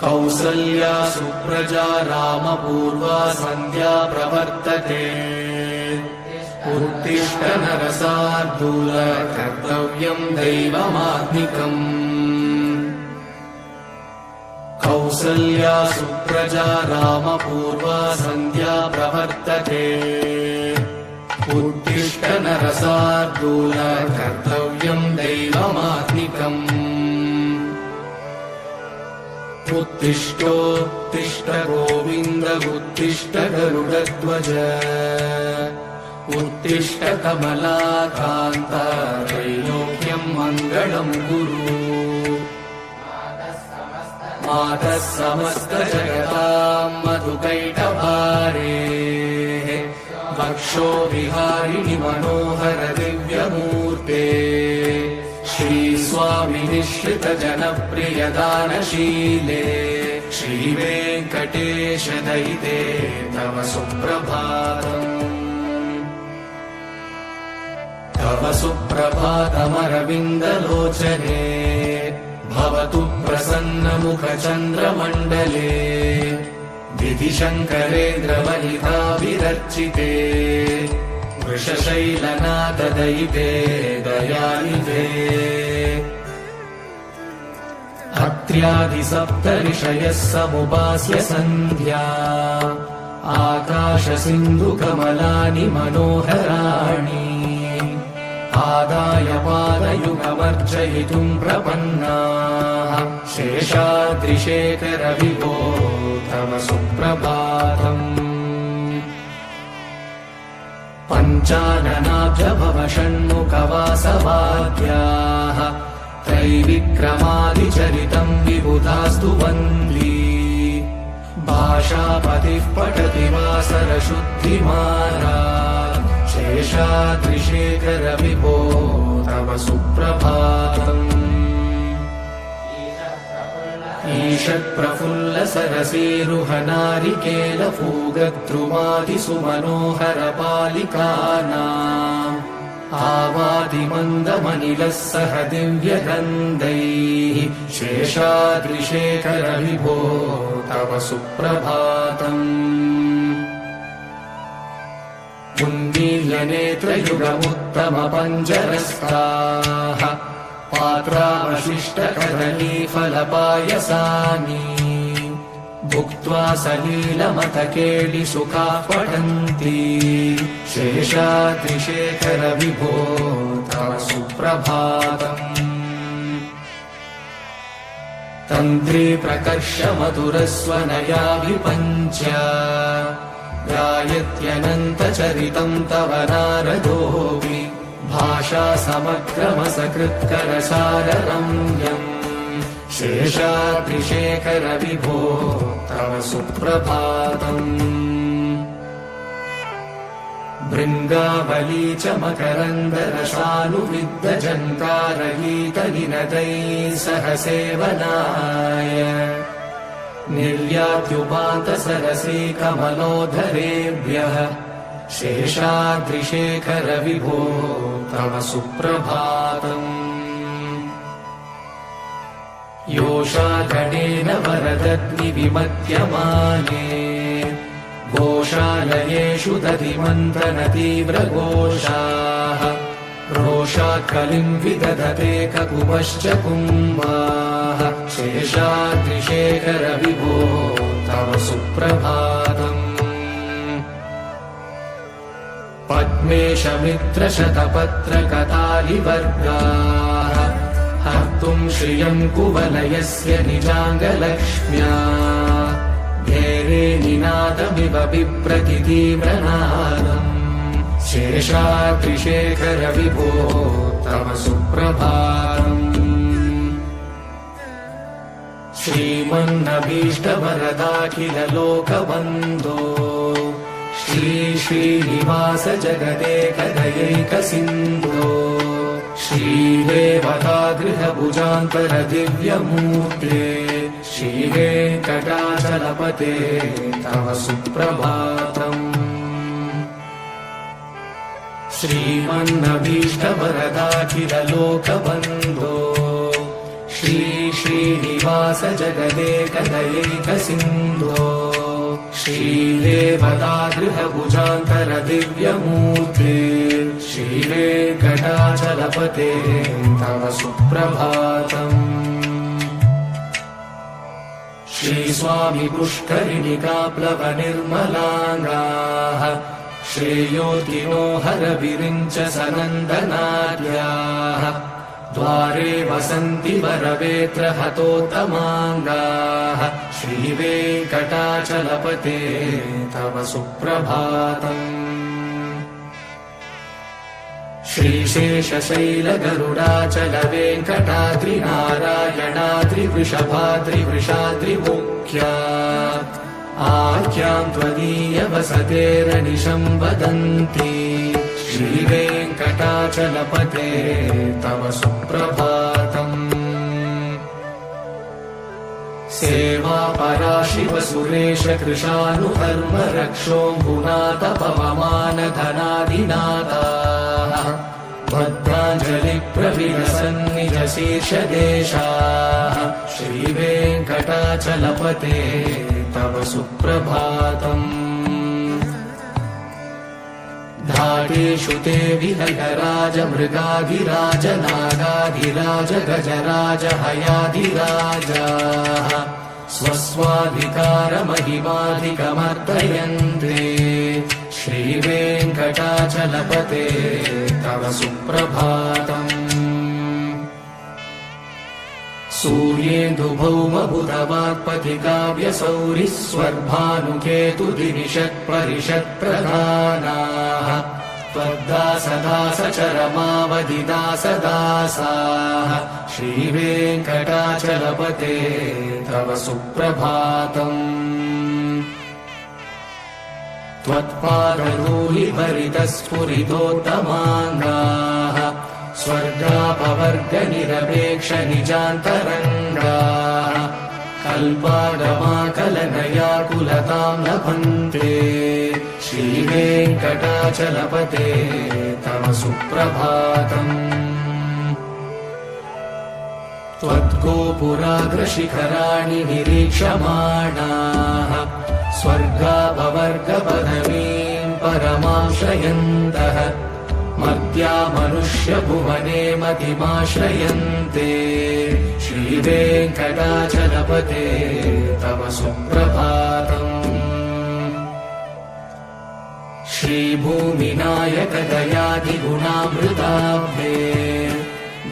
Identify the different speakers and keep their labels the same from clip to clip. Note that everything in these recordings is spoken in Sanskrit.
Speaker 1: कौसल्या सुप्रजा रामपूर्वा सन्ध्या प्रवर्तते उत्तिष्ठ नरसार्दूल कर्तव्यम् दैवमात्मिकम् कौसल्या सुप्रजा रामपूर्वा सन्ध्या प्रवर्तते उत्तिष्ठ नरसार्दूल कर्तव्यम् दैवमात्मिकम् उत्तिष्ठोत्तिष्ठ गोविन्द उत्तिष्ठ गरुडध्वज उत्तिष्ठ कमलाकान्त त्रैलोक्यम् मङ्गलम् कुरु मातः समस्त जगताम् मधुकैटभारेः वक्षो विहारिणि मनोहर दिव्यमूर्ते श्रीस्वामि निःश्रित जनप्रिय दानशीले श्रीवेङ्कटेश दयिते तव सुप्रभातम् तव सुप्रभातमरविन्दलोचने भवतु प्रसन्नमुखचन्द्रमण्डले विधिशङ्करेन्द्रवनिताभिरर्चिते वृषशैलनाथदयिते दयानिधे अत्र्यादिसप्तऋषयः समुपास्य सन्ध्या आकाशसिन्धुकमलानि मनोहराणि आदाय पादयुगमर्चयितुम् प्रपन्नाः शेषाद्रिशेखर विभो तव सुप्रभातम् पञ्चाननाब्ज भव षण्मुखवासवाद्याः त्रैविक्रमादिचरितम् विबुधास्तु वन्दी भाषापतिः पठति वासरशुद्धिमानात् शेषाद्रिशेखर विभो तव सुप्रभातम् ईषत्प्रफुल्ल सरसीरुहनारिकेलफूगद्रुमादिसुमनोहर पालिकानाम् आवादिमन्दमनिलः सह दिव्यगन्धैः शेषाद्रिशेखर विभो तव सुप्रभातम् उन्मील्यनेत्रयुगमुत्तमपञ्जरस्ताः पात्रावशिष्टकदलीफलपायसानि भुक्त्वा सलीलमतकेलिसुखाः पठन्ति शेषाद्रिशेखर विभो तव सुप्रभातम् तन्त्री प्रकर्ष मधुरस्वनया विपञ्च गायत्यनन्तचरितम् तव नारदोऽपि भाषा समग्रमसकृत्करसाररम्यम् शेषाद्रिशेखर विभो तव सुप्रभातम् भृङ्गावली च मकरन्दरसानुविद्धजन्कारगीतनिनदैः सह सेवनाय निर्यात्युपान्तसरसी कमलोधरेभ्यः शेषाद्रिशेखर विभो तव सुप्रभातम् योषागणेन वरदग्निविमध्यमाने गोशालयेषु दधिमन्थनतीव्रघोषाः रोषाकलिम् विदधते ककुपश्च कुम्भाः शेषाद्रिशेखर विभो तव सुप्रभातम् पद्मेशमित्रशतपत्रकतालिवर्गाः हर्तुम् श्रियम् कुवलयस्य निजाङ्गलक्ष्म्या घेरे निनादमिव बिभ्रतितीव्रनादम् शेषाद्रिशेखर विभो तव सुप्रभातम् श्रीमन्नभीष्टवरदाखिल लोकबन्धो श्री श्रीनिवास जगदेकदयैकसिन्धो श्रीदेवतागृहभुजान्तर दिव्यमूर्ते श्रीवेङ्कटाचलपते तव सुप्रभातम् श्रीमन्नभीष्टवरदाखिल लोकबन्धो श्री श्रीनिवास जगदेकदयैक सिन्धो श्रीदेवतागृहभुजान्तर दिव्यमूर्ते श्रीवेङ्कटाचलपते तव सुप्रभातम्। श्रीस्वामी पुष्करिणिकाप्लव निर्मलाङ्गाः श्रेयोतिनो हरविरिञ्च सनन्दनाद्याः द्वारे वसन्ति वरवेत्र हतोत्तमाङ्गाः श्रीवेङ्कटाचलपते तव सुप्रभातम्। श्रीशेषशैलगरुडाचल वेङ्कटाद्रिनारायणाद्रिवृषभाद्रिवृषाद्रिमुख्या आख्यां त्वदीयवसतेरनिशं वदन्ति श्रीवेङ्कटाचलपते तव सुप्रभातम्। सेवा पराशिव सुरेश कृशानुधर्म रक्षोऽम्बुनाथ पवमान धनादिनाथाः भद्राञ्जलि प्रविलसन्निज शीर्षदेशाः श्रीवेङ्कटाचलपते तव सुप्रभातम्। धाटेषु ते विहगराज मृगाधिराज नागाधिराज गजराज हयाधिराजाः स्वस्वाधिकारमहिमाधिकमर्दयन्ते श्रीवेङ्कटाचलपते तव सुप्रभातम्। सूर्येन्दुभौमबुधवाक्पतिकाव्यसौरिस्वर्भानुकेतुदिनिषत्परिषत्प्रधानाः त्वद्दासदासचरमावधिदासदासाः श्रीवेङ्कटाचलपते तव सुप्रभातम्। त्वत्पादधूलिभरितस्फुरितोत्तमाङ्गाः स्वर्गापवर्गनिरपेक्ष निजान्तरङ्गाः कल्पागमाकलनयाकुलतां लभन्ते श्रीवेङ्कटाचलपते तव सुप्रभातम्। त्वद्गोपुराग्रशिखराणि निरीक्षमाणाः स्वर्गापवर्गपदवीं परमाश्रयन्तः मर्त्या मनुष्यभुवने मतिमाश्रयन्ते श्रीवेङ्कटाचलपते तव सुप्रभातम्। श्रीभूमिनायक दयादिगुणामृताब्धे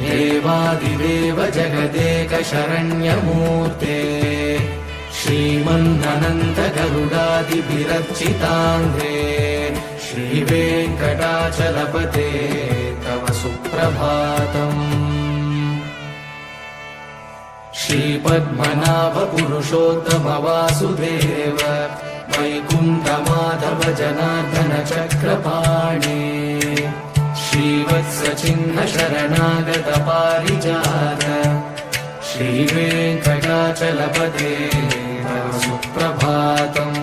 Speaker 1: देवादिदेव जगदेक शरण्यमूर्ते श्रीमन्ननन्त गरुडादिभिरर्चिताङ्घ्रे श्रीवेङ्कटाचलपते तव सुप्रभातम्। श्रीपद्मनाभ पुरुषोत्तम वासुदेव वैकुण्ठमाधव जनार्दन चक्रपाणे श्रीवत्सचिह्न शरणागत पारिजात श्रीवेङ्कटाचलपते तव सुप्रभातम्।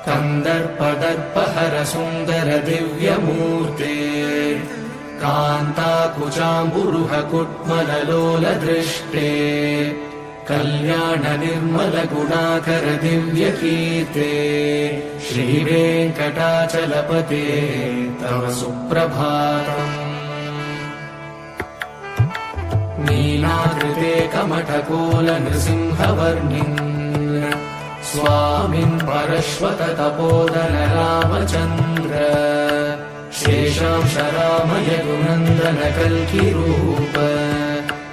Speaker 1: कन्दर्पदर्पहर सुन्दर दिव्यमूर्ते कान्ताकुचाम्बुरुह कुट्मललोल दृष्टे कल्याण निर्मल गुणाकर दिव्यकीर्ते श्रीवेङ्कटाचलपते तव सुप्रभातम्। नीलाकृते कमठकोल नृसिंहवर्णिन् स्वामिन् परश्वत तपोधन रामचन्द्र शेषांश राम यदुनन्दन कल्किरूप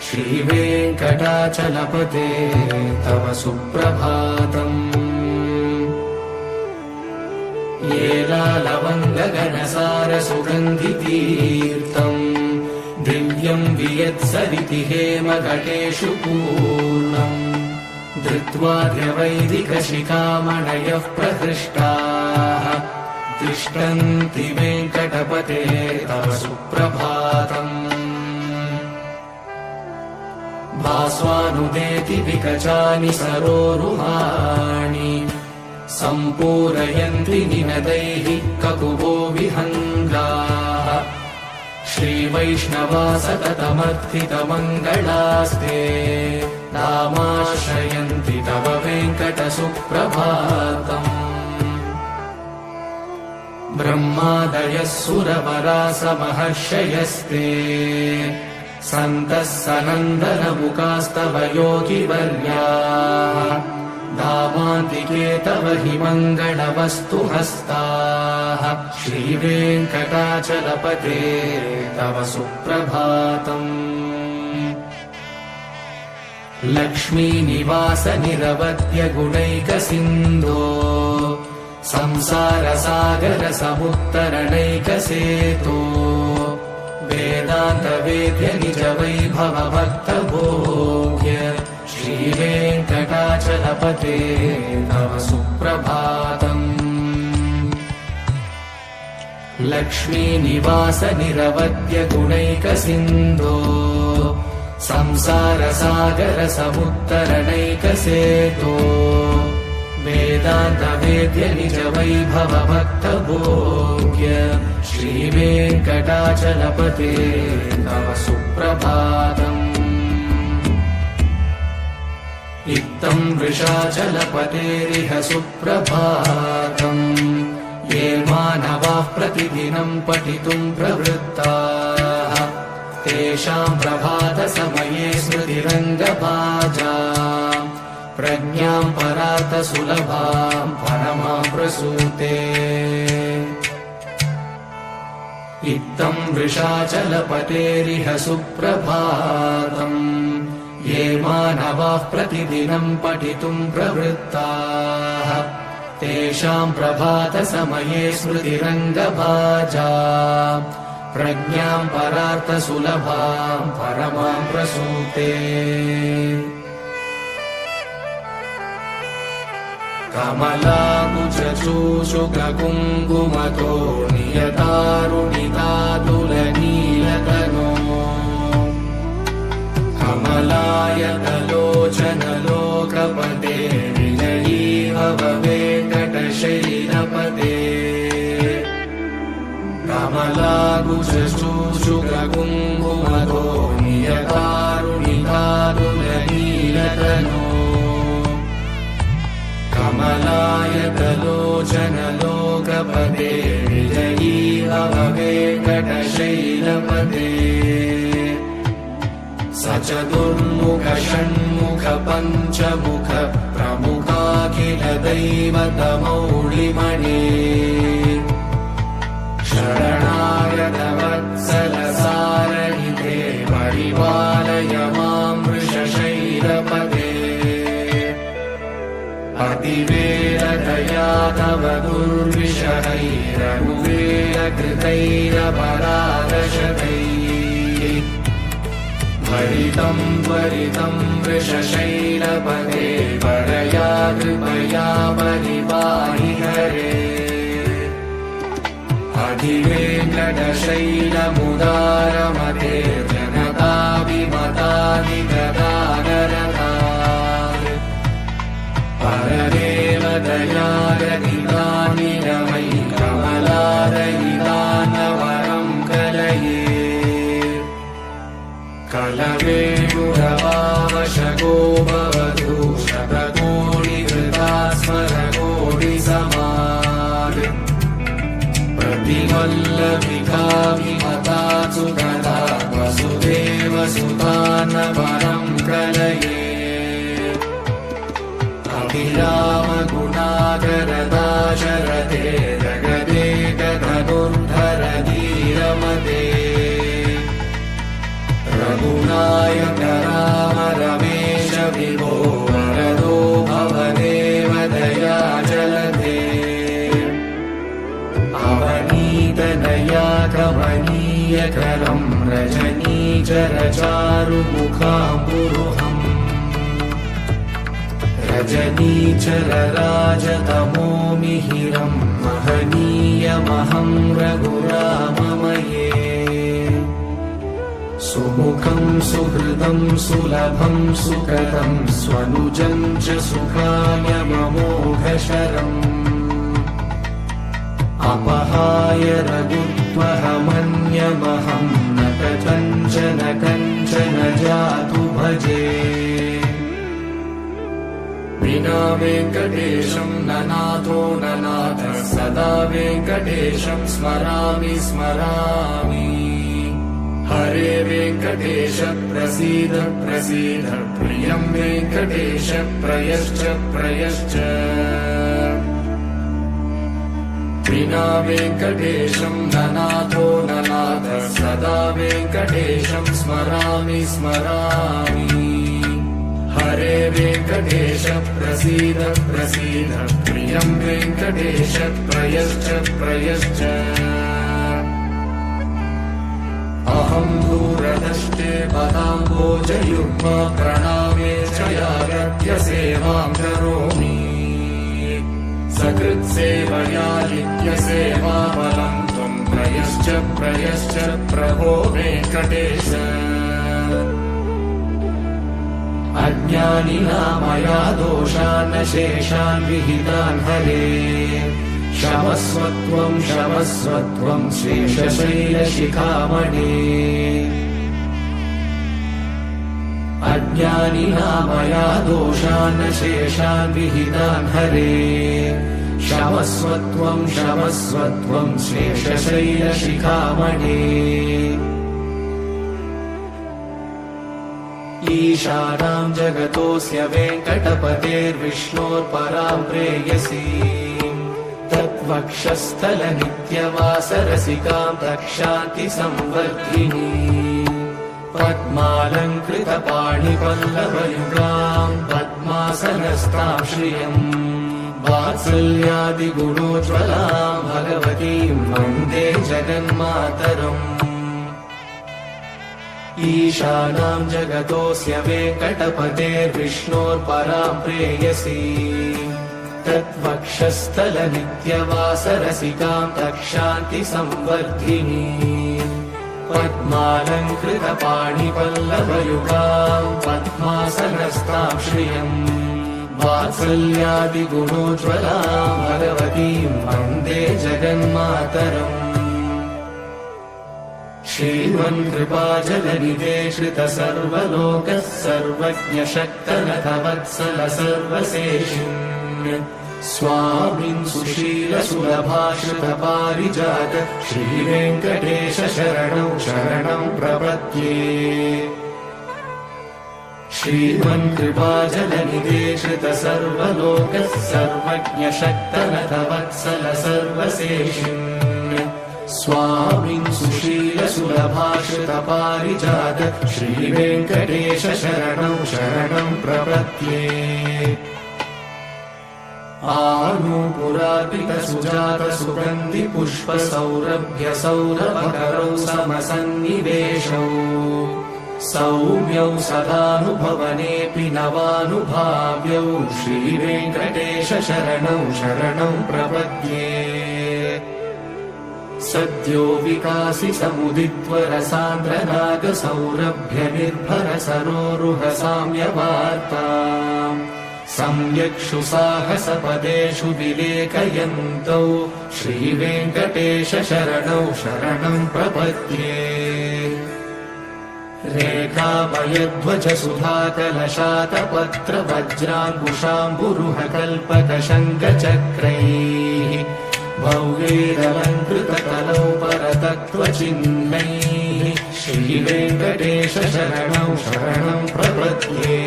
Speaker 1: श्रीवेङ्कटाचलपते तव सुप्रभातम्। येलालवङ्गगणसार सुगन्धितीर्थम् दिव्यं वियत्सरिति हेमघटेषु पूर्णम् धृत्वाद्यवैदिकशिखामणयः प्रहृष्टाः तिष्ठन्ति वेङ्कटपते तव सुप्रभातम्। भास्वानुदेति विकचानि सरोरुहाणि सम्पूरयन्ति निनदैः ककुभो विहङ्गाः श्रीवैष्णवा सततमर्थितमङ्गलास्ते नामाश्रयन्ति तव वेङ्कटसुप्रभातम् ब्रह्मादयः सुरवरासमहर्षयस्ते सन्तः सनन्दनमुखास्तव योगिवर्याः धामान्तिके तव हि मङ्गलवस्तुहस्ताः श्रीवेङ्कटाचलपते तव सुप्रभातम् लक्ष्मीनिवास निरवध्य गुणैकसिन्धो संसारसागरसमुत्तरणैकसेतो वेदान्तवेद्य निज वैभव भक्तभोग्य श्रीवेङ्कटाचलपते तव सुप्रभातम् लक्ष्मीनिवास निरवध्य गुणैकसिन्धो संसारसागरसमुत्तरणैकसेतो वेदान्तवेद्य निज वैभव भक्तभोग्य श्रीवेङ्कटाचलपते तव सुप्रभातम् इत्थम् वृषाचलपतेरिह सुप्रभातम् ये मानवाः प्रतिदिनम् पठितुम् प्रवृत्ताः तेषाम् प्रभातसमये स्मृतिरङ्गभाजाम् प्रज्ञाम् परार्थसुलभाम् परमाम् प्रसूते इत्थम् वृषाचलपतेरिह सुप्रभातम् ये मानवाः प्रतिदिनम् पठितुम् प्रवृत्ताः तेषाम् प्रभातसमये स्मृतिरङ्गभाजाम् प्रज्ञाम् परार्थसुलभाम् परमाम् प्रसूते कमलाकुचूषुककुङ्कुमतो नियतारुणितातुलनीलतनो कमलायतलोचनलोकपते विजयी भव वेङ्कटशैलपते कमलाकुचूषुककुङ्कुमतो नियतारुणितातुलनीलतनो कमलायतलोचनलोकपते विजयी भव वेङ्कटशैलपते सचतुर्मुख षण्मुख पञ्चमुख प्रमुखाखिल दैवतमौलिमणे शरणागत वत्सल सारणिते परिपालय माम् वृषशैलपते अतिवेलतया तव दुर्विषहैरनुवेलकृतैरपराधशतैः भरितम् त्वरितम् वृषशैलपते परया कृपया परिपाहि हरे अधिवेङ्कटशैलमुदारमते जनताभिमतादिगदानरतात् परदेवदयागदितानि रमयि कमलादयितान्नवरम् कलये कलवेणुरवावशको भवतु शतकोटिकृता स्मरकोटिसमात् प्रतिवल्लभिकाभिमतासु तथा वसुदेवसुतान्नवरम् कलये अभिरामगुणाकरदाशरथे जगदेकधनुर्धर धीरमते रघुनायक राम रमेश विभो वरदो भवदेवदया जलते अवनीतनया कमनीयकरम् रजनीचरचारुमुखाम्बुरुहम् रजनीचरराजतमो मिहिरम् महनीयमहम् रघुराममये सुमुखम् सुहृदम् सुलभम् सुकृतम् स्वनुजम् च सुखायममोघशरम् अपहाय रघु त्वहमन्यमहं न कथञ्चन कञ्चन जातु भजे विना वेङ्कटेशं न नाथो न नाथः सदा वेङ्कटेशं स्मरामि स्मरामि हरे वेङ्कटेश प्रसीद प्रसीद प्रियं वेङ्कटेश प्रयश्च प्रयश्च विना वेङ्कटेशं न नाथो न नाथः सदा वेङ्कटेशं स्मरामि स्मरामि हरे वेङ्कटेश प्रसीद प्रसीद प्रियं वेङ्कटेश प्रयश्च प्रयश्च अहं दूरदृष्टे पदाम्बोजयुग्मा प्रणामे च यागत्य सेवां करोमि सकृत्सेवया नित्यसेवाफलं त्वं प्रयश्च प्रयश्च प्रभो वेङ्कटेश अज्ञानिना मया दोषान् शेषान् विहितान् हरे क्षमस्वत्वं क्षमस्वत्वं शेषशैलशिखामणे अज्ञानिना मया दोषान् शेषान् विहितान् हरे क्षमस्वत्वं क्षमस्वत्वं शेषशैलशिखामणे ईशानां जगतोऽस्य वेङ्कटपतेर्विष्णोर्परां प्रेयसीं तद्वक्षस्थलनित्यवासरसिकां रक्षान्तिसंवर्धिनी पद्मालङ्कृतपाणिपल्लवयुगां पद्मासनस्तां श्रियम् वात्सल्यादिगुणोज्ज्वलां भगवतीं वन्दे जगन्मातरम् ईशानां जगतोऽस्य वेङ्कटपतेर्विष्णोर्परां प्रेयसीं तद्वक्षस्थलनित्यवासरसिकां रक्षान्तिसंवर्धिनी पद्मालङ्कृतपाणिपल्लवयुगां पद्मासनस्तां श्रियम् वात्सल्यादिगुणोज्ज्वलां भगवतीं वन्दे जगन्मातरम् श्रीमन्कृपाजलनिधे श्रितसर्वलोकः सर्वज्ञशक्तनथवत्सल सर्वशेषिन् स्वामिन् सुशीलसुलभाश्रितपारिजात श्रीवेङ्कटेश शरणौ शरणं प्रपद्ये श्रीमन्कृपाजलनिधे श्रितसर्वलोकः सर्वज्ञशक्तनथवत्सल सर्वशेषिन् स्वामिन् सुशीलसुलभाश्रितपारिजात श्रीवेङ्कटेश शरणौ शरणं प्रपद्ये आनूपुरार्पितसुजातसुगन्धिपुष्पसौरभ्यसौरभकरौ समसन्निवेशौ सौम्यौ सदानुभवनेऽपि नवानुभाव्यौ श्रीवेङ्कटेश शरणौ शरणं प्रपद्ये सद्यो विकासितमुदित्वरसान्द्रनागसौरभ्यनिर्भरसरोरुहसाम्यवार्ताम् सम्यक्षु साहसपदेषु विलेखयन्तौ श्रीवेङ्कटेश शरणौ शरणं प्रपद्ये रेखामयध्वजसुधाकलशातपत्रवज्राङ्कुशाम्बुरुहकल्पकशङ्खचक्रैः भव्यैरलङ्कृतकलौ परतत्त्वचिह्नैः श्रीवेङ्कटेश शरणौ शरणं प्रपद्ये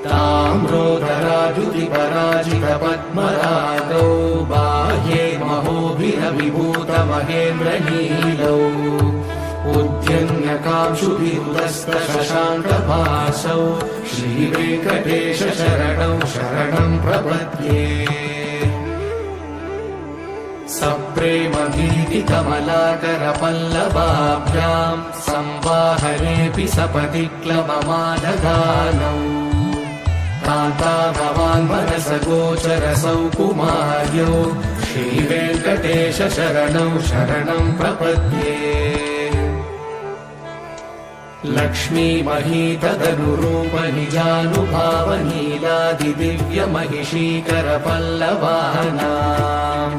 Speaker 1: ताम्रोदराद्युतिपराजितपद्मरागौ बाह्ये महोभिरविभूतमहेन्द्रनीलौ उद्यन्यकांशुभिरुदस्तशशाङ्कभासौ श्रीवेङ्कटेश शरणौ शरणं प्रपद्ये सप्रेमगीतिकमलाकरपल्लवाभ्यां संवाहनेऽपि सपदि क्लबमादगानौ कान्ता भवान् मनसगोचरसौ कुमार्यौ श्रीवेङ्कटेश शरणौ शरणं प्रपद्ये लक्ष्मीमहीतदनुरूपनिजानुभावनीलादिदिव्यमहिषीकरपल्लवानां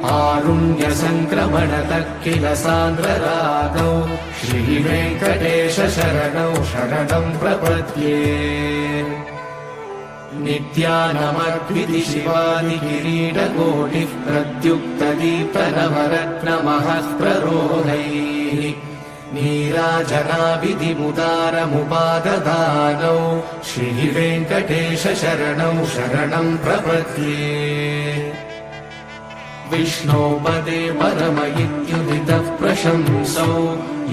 Speaker 1: आरुण्यसङ्क्रमणतः किल सान्द्ररागौ श्रीवेङ्कटेश शरणौ शरणं प्रपद्ये नित्यानमद्विधि शिवादिकिरीटकोटिः प्रद्युक्तदीप्तनवरत्नमहः प्ररोहैः नीराजनाविधिमुदारमुपाददानौ श्रीवेङ्कटेश शरणौ शरणं प्रपद्ये विष्णोपदे परम इत्युदितः प्रशंसौ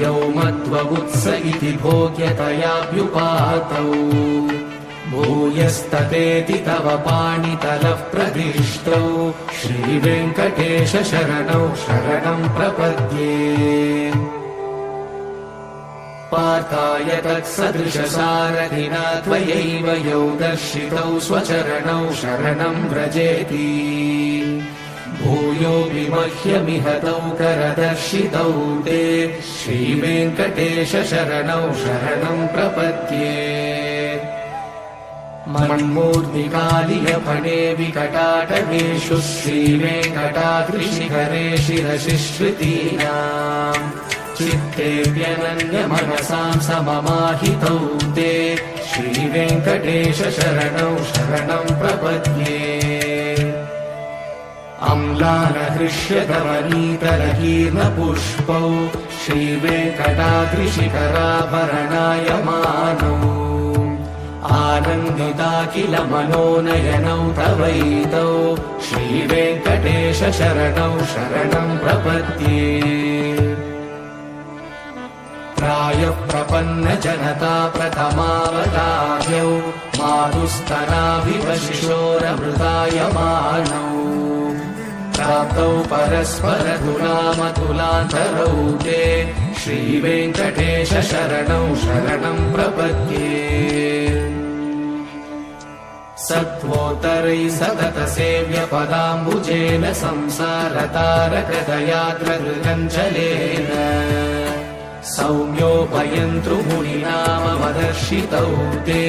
Speaker 1: यौ मध्ववुत्स इति भोग्यतयाभ्युपातौ भूयस्ततेति तव पाणितलः प्रदिष्टौ श्रीवेङ्कटेश शरणौ शरणं प्रपद्ये पार्थाय तत्सदृशसारथिना त्वयैव यौ दर्शितौ स्वचरणौ शरणं व्रजेति भूयोऽपि मह्यमिह तौ करदर्शितौ ते श्रीवेङ्कटेश शरणौ शरणं प्रपद्ये मन्मूर्तिकालियफणे विकटाटवेषु श्रीवेङ्कटाद्रिशिखरे शिरसिश्रुतीनाम् चित्तेऽप्यनन्यमनसां सममाहितौ ते श्रीवेङ्कटेश शरणौ शरणं प्रपद्ये अम्लानहृष्यतवनीतरकीर्णपुष्पौ श्रीवेङ्कटाद्रिशिखराभरणायमानौ आनन्दिताखिल मनोनयनौ तवैतौ श्रीवेङ्कटेश शरणौ शरणं प्रपद्ये प्रायः प्रपन्नजनता प्रथमावतार्यौ मातुस्तनाभिव शिशोरमृतायमानौ प्राप्तौ परस्परतुलामतुलान्तरौ ते श्रीवेङ्कटेश शरणौ शरणं प्रपद्ये सत्त्वोत्तरैः सततसेव्यपदाम्बुजेन संसारतारकदयाग्रगृगञ्जलेन सौम्योपयन्तृमुनिनामवदर्शितौ ते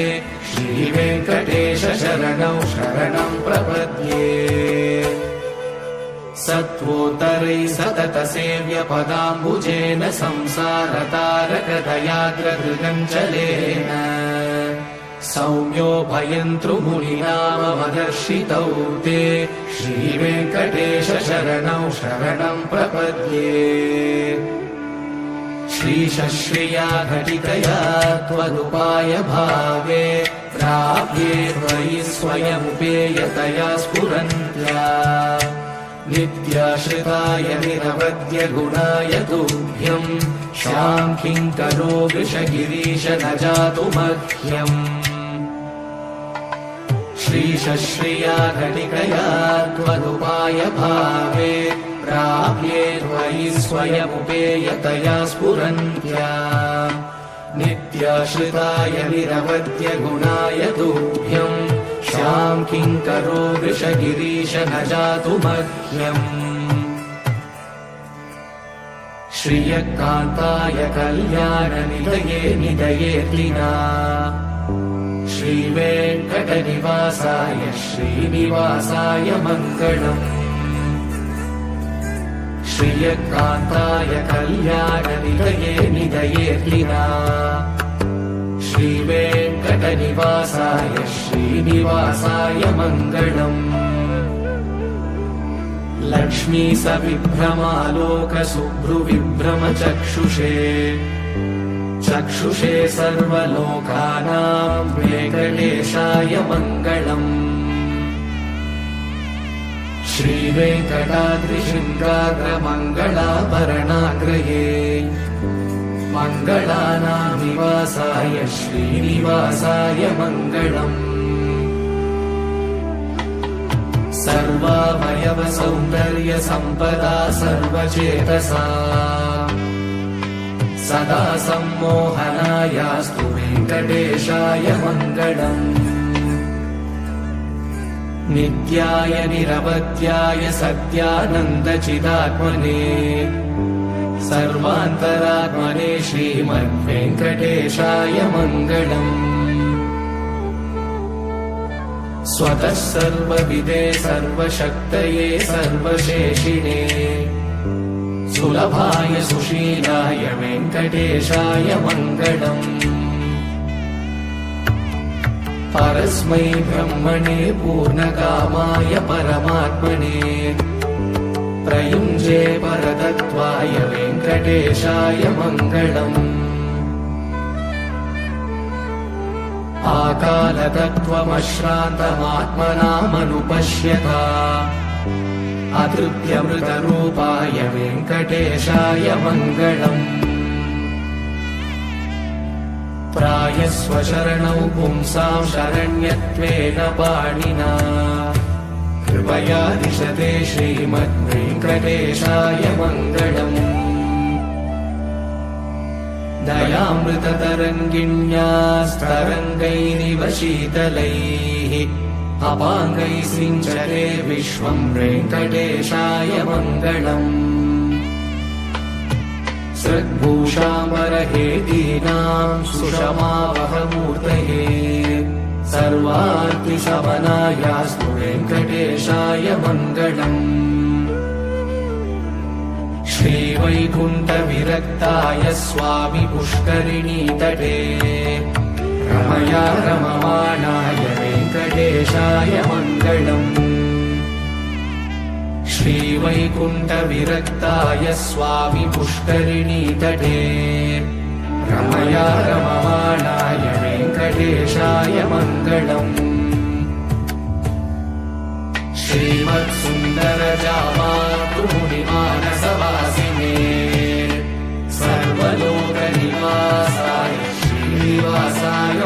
Speaker 1: श्रीवेङ्कटेश शरणौ शरणं प्रपद्ये सत्त्वोत्तरैः सततसेव्यपदाम्बुजेन संसारतारकदयाग्रगृगञ्जलेन सौम्योपयन्तृमुनिनामवदर्शितौ ते श्रीवेङ्कटेश शरणौ शरणं प्रपद्ये श्रीशश्रिया घटिकया त्वदुपाय भावे प्राप्ये त्वयि स्वयमुपेयतया स्फुरन्त्या नित्याश्रिताय निरवद्य गुणाय तुभ्यं शान्तिं करो वृषगिरीश न जातु मह्यम् श्रीशश्रिया घटिकया त्वदुपाय भावे प्राप्ये त्वयि स्वयमुपेयतया स्फुरन्त्या नित्याश्रिताय निरवद्य गुणाय तुभ्यं शान्तिं करो वृषगिरीश न जातु मह्यम् श्रियकान्ताय कल्याणनिधये निधयेऽर्तिना श्रीवेङ्कटनिवासाय श्रीनिवासाय मङ्गलम् श्रियकान्ताय कल्याणनिधये निधयेऽर्तिना श्रीवेङ्कटनिवासाय श्रीनिवासाय मङ्गलम् लक्ष्मी सविभ्रमालोकशुभ्रुविभ्रमचक्षुषे चक्षुषे सर्वलोकानां वेङ्कटेशाय मङ्गलम् श्रीवेङ्कटाद्रिशृङ्गाग्रमङ्गलाभरणाग्रये मङ्गलानां निवासाय श्रीनिवासाय मङ्गलम् सर्वावयव सौन्दर्य सम्पदा सर्वचेतसा सदा सम्मोहनायास्तु वेङ्कटेशाय मङ्गलम् नित्याय निरवध्याय सत्यानन्दचिदात्मने सर्वान्तरात्मने श्रीमद्वेङ्कटेशाय मङ्गलम् स्वतः सर्वविदे सर्वशक्तये सर्वशेषिणे सुलभाय सुशीलाय वेङ्कटेशाय मङ्गलम् परस्मै ब्रह्मणे पूर्णकामाय परमात्मने प्रयुञ्जे परतत्त्वाय वेङ्कटेशाय मङ्गलम् आकालतत्त्वमश्रान्तमात्मनामनुपश्यता अतृप्यमृतरूपाय वेङ्कटेशाय मङ्गलम् प्रायस्वशरणौ पुंसां शरण्यत्वेन पाणिना कृपया दिशते श्रीमद्वेङ्कटेशाय मङ्गलम् दयामृततरङ्गिण्यास्तरङ्गैरिव शीतलैः अपाङ्गैः सिञ्चते विश्वं वेङ्कटेशाय मङ्गलम् सद्भूषाम्बरहेदीनां सुषमावहमूर्तये सर्वार्तिशमनायास्तु वेङ्कटेशाय मङ्गलम् श्रीवैकुण्ठविरक्ताय स्वामि पुष्करिणीतटे रमया रममाणाय वेङ्कटेशाय मङ्गलम् श्रीवैकुण्ठविरक्ताय स्वामि पुष्करिणीतटे रमया रममाणाय वेङ्कटेशाय मङ्गलम् श्रीमत्सुन्दरजामातृमुनिमानसवासिने सर्वलोकनिवासाय श्रीनिवासाय